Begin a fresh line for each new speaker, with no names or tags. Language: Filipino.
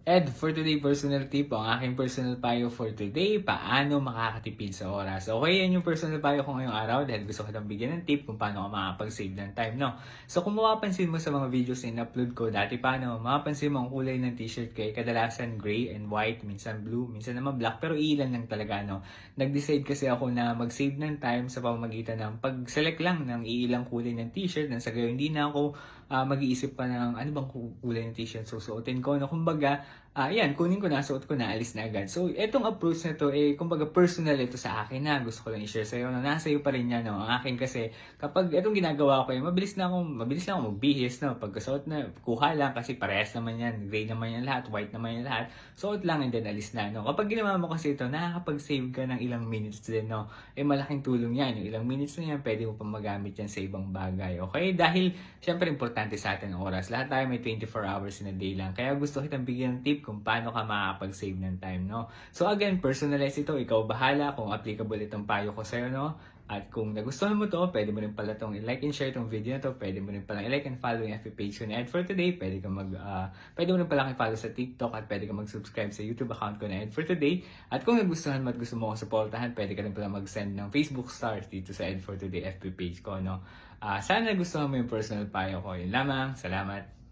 Ed, for today personal tip, ang aking personal payo for today, paano makakatipid sa oras. Okay, yan yung personal payo ko ngayong araw dahil gusto ko lang bigyan ng tip kung paano ka makakapag-save ng time, no? So kung mapapansin mo sa mga videos na in-upload ko dati paano, mapapansin mo ang kulay ng t-shirt ko ay kadalasan gray and white, minsan blue, minsan naman black, pero ilan lang talaga, no? Nag-decide kasi ako na mag-save ng time sa pamamagitan ng pag-select lang ng ilang kulay ng t-shirt nang sa gayon hindi na ako mag-iisip pa ng ano bang kulay ng t-shirt susuotin ko, no? Kumbaga, yan, kunin ko na, suot ko na, alis na agad. So, etong approach na to, kumbaga personal ito sa akin na gusto ko lang i-share sa'yo. No? Nasa iyo pa rin yan, no? Ang akin kasi, kapag etong ginagawa ko, mabilis na akong magbihis, no? Pagkasuot na, kuha lang kasi parehas naman yan. Gray naman yan lahat, white naman yan lahat. Suot lang and then alis na, no? Kapag ginawa mo kasi ito, nakakapag-save ka ng ilang minutes din, no? Malaking tulong yan. Yung ilang minutes na yan, pwede mo pa magamit yan sa ibang bagay, okay? Dahil, syempre, importante sa atin ang oras. Lahat tayo may 24 hours in a day lang. Kaya gusto kitang bigyan ng tip kung paano ka makakapag-save ng time, no? So again, personalize ito. Ikaw bahala kung applicable itong payo ko sa'yo, no? At kung nagustuhan mo to, pwede mo rin pala itong i-like and share itong video na to. Pwede mo rin pala i-like and follow yung FB page ko na Ed for Today. Pwede mo rin pala i-follow sa TikTok at pwede ka mag-subscribe sa YouTube account ko na Ed for Today. At kung nagustuhan mo at gusto mo akong supportahan, pwede ka rin pala mag-send ng Facebook stars dito sa Ed for Today FB page ko, no? Sana nagustuhan mo yung personal payo ko. Yun lamang. Salamat.